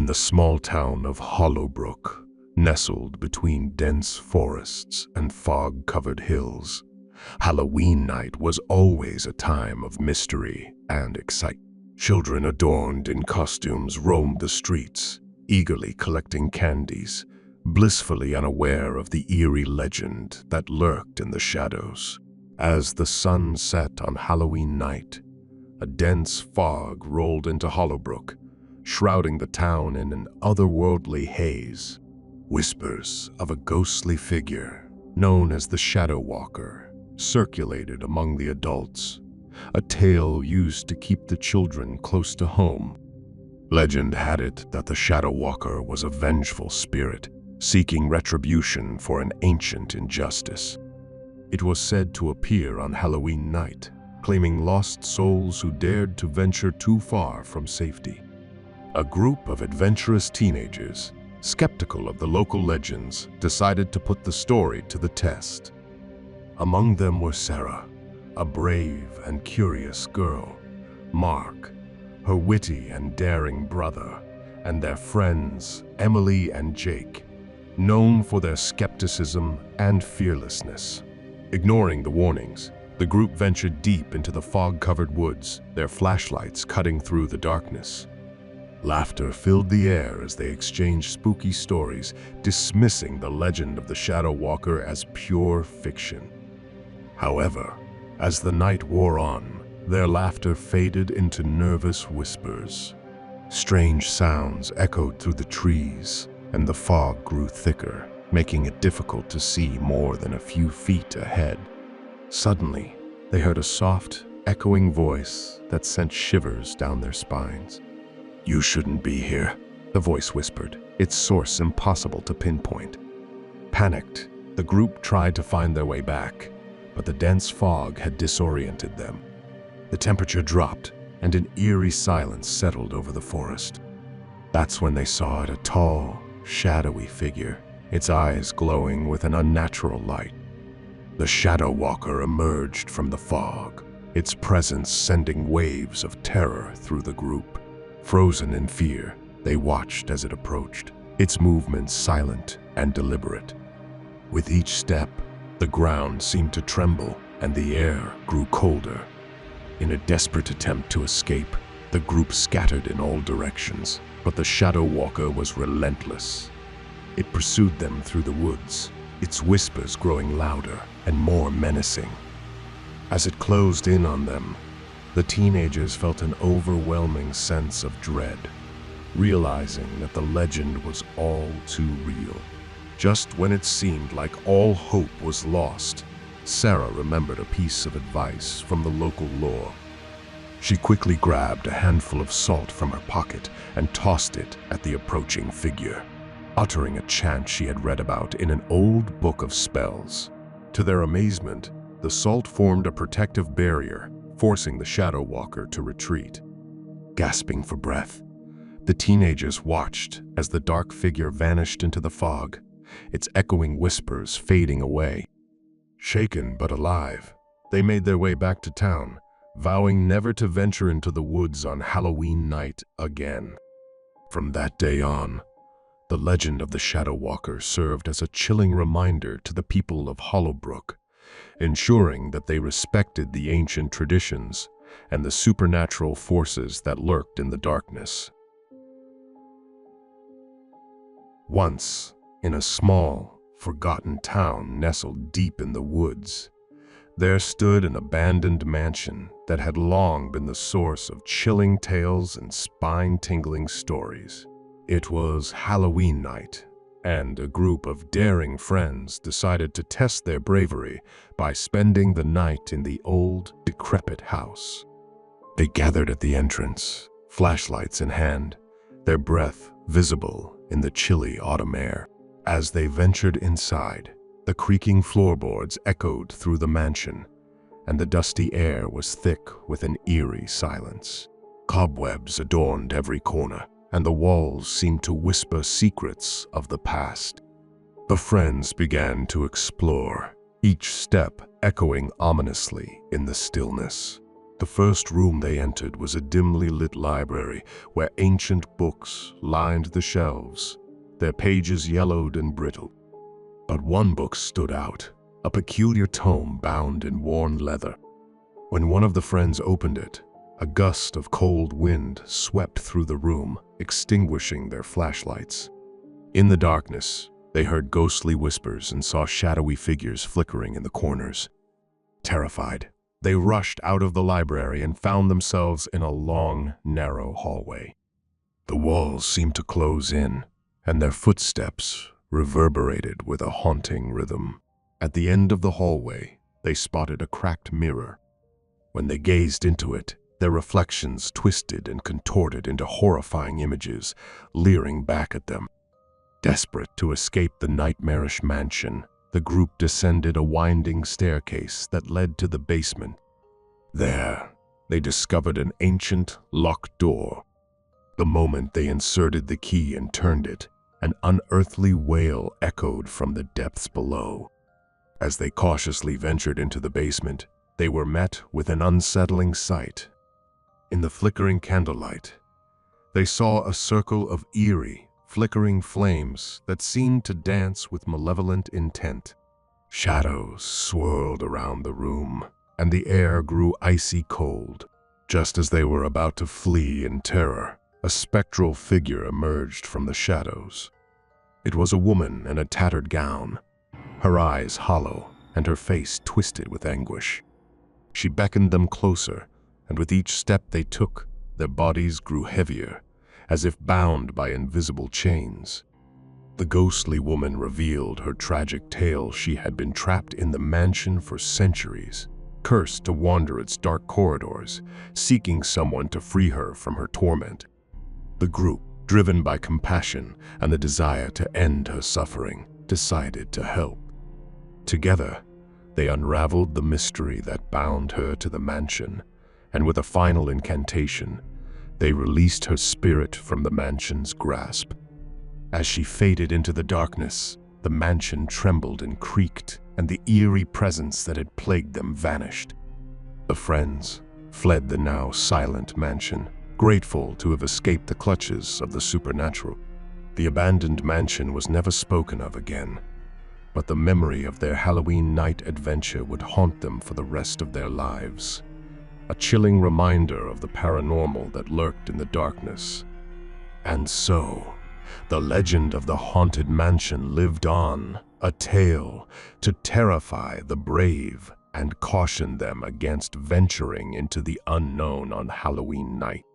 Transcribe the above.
the small town of Hollowbrook, nestled between dense forests and fog-covered hills, Halloween night was always a time of mystery and excitement. Children adorned in costumes roamed the streets, eagerly collecting candies, blissfully unaware of the eerie legend that lurked in the shadows. As the sun set on Halloween night, a dense fog rolled into Hollowbrook, shrouding the town in an otherworldly haze. Whispers of a ghostly figure, known as the Shadow Walker, circulated among the adults, a tale used to keep the children close to home. Legend had it that the Shadow Walker was a vengeful spirit, seeking retribution for an ancient injustice. It was said to appear on Halloween night, claiming lost souls who dared to venture too far from safety. A group of adventurous teenagers, skeptical of the local legends, decided to put the story to the test. Among them were Sarah, a brave and curious girl, Mark, her witty and daring brother, and their friends, Emily and Jake, known for their skepticism and fearlessness. Ignoring the warnings, the group ventured deep into the fog-covered woods, their flashlights cutting through the darkness. Laughter filled the air as they exchanged spooky stories, dismissing the legend of the Shadow Walker as pure fiction. However, as the night wore on, their laughter faded into nervous whispers. Strange sounds echoed through the trees, and the fog grew thicker, making it difficult to see more than a few feet ahead. Suddenly, they heard a soft, echoing voice that sent shivers down their spines. "You shouldn't be here," the voice whispered, its source impossible to pinpoint. Panicked, the group tried to find their way back, but the dense fog had disoriented them. The temperature dropped, and an eerie silence settled over the forest. That's when they saw it, a tall, shadowy figure, its eyes glowing with an unnatural light. The Shadow Walker emerged from the fog, its presence sending waves of terror through the group. Frozen in fear, they watched as it approached, its movements silent and deliberate. With each step, the ground seemed to tremble and the air grew colder. In a desperate attempt to escape, the group scattered in all directions, but the Shadow Walker was relentless. It pursued them through the woods, its whispers growing louder and more menacing. As it closed in on them, the teenagers felt an overwhelming sense of dread, realizing that the legend was all too real. Just when it seemed like all hope was lost, Sarah remembered a piece of advice from the local lore. She quickly grabbed a handful of salt from her pocket and tossed it at the approaching figure, uttering a chant she had read about in an old book of spells. To their amazement, the salt formed a protective barrier, forcing the Shadow Walker to retreat. Gasping for breath, the teenagers watched as the dark figure vanished into the fog, its echoing whispers fading away. Shaken but alive, they made their way back to town, vowing never to venture into the woods on Halloween night again. From that day on, the legend of the Shadow Walker served as a chilling reminder to the people of Hollowbrook, ensuring that they respected the ancient traditions and the supernatural forces that lurked in the darkness. Once, in a small, forgotten town nestled deep in the woods, there stood an abandoned mansion that had long been the source of chilling tales and spine-tingling stories. It was Halloween night, and a group of daring friends decided to test their bravery by spending the night in the old, decrepit house. They gathered at the entrance, flashlights in hand, their breath visible in the chilly autumn air. As they ventured inside, the creaking floorboards echoed through the mansion, and the dusty air was thick with an eerie silence. Cobwebs adorned every corner, and the walls seemed to whisper secrets of the past. The friends began to explore, each step echoing ominously in the stillness. The first room they entered was a dimly lit library where ancient books lined the shelves, their pages yellowed and brittle. But one book stood out, a peculiar tome bound in worn leather. When one of the friends opened it, a gust of cold wind swept through the room, extinguishing their flashlights. In the darkness, they heard ghostly whispers and saw shadowy figures flickering in the corners. Terrified, they rushed out of the library and found themselves in a long, narrow hallway. The walls seemed to close in, and their footsteps reverberated with a haunting rhythm. At the end of the hallway, they spotted a cracked mirror. When they gazed into it, their reflections twisted and contorted into horrifying images, leering back at them. Desperate to escape the nightmarish mansion, the group descended a winding staircase that led to the basement. There, they discovered an ancient, locked door. The moment they inserted the key and turned it, an unearthly wail echoed from the depths below. As they cautiously ventured into the basement, they were met with an unsettling sight. In the flickering candlelight, they saw a circle of eerie, flickering flames that seemed to dance with malevolent intent. Shadows swirled around the room, and the air grew icy cold. Just as they were about to flee in terror, a spectral figure emerged from the shadows. It was a woman in a tattered gown, her eyes hollow and her face twisted with anguish. She beckoned them closer, and with each step they took, their bodies grew heavier, as if bound by invisible chains. The ghostly woman revealed her tragic tale. She had been trapped in the mansion for centuries, cursed to wander its dark corridors, seeking someone to free her from her torment. The group, driven by compassion and the desire to end her suffering, decided to help. Together, they unraveled the mystery that bound her to the mansion, and with a final incantation, they released her spirit from the mansion's grasp. As she faded into the darkness, the mansion trembled and creaked, and the eerie presence that had plagued them vanished. The friends fled the now silent mansion, grateful to have escaped the clutches of the supernatural. The abandoned mansion was never spoken of again, but the memory of their Halloween night adventure would haunt them for the rest of their lives. A chilling reminder of the paranormal that lurked in the darkness. And so, the legend of the haunted mansion lived on, a tale to terrify the brave and caution them against venturing into the unknown on Halloween night.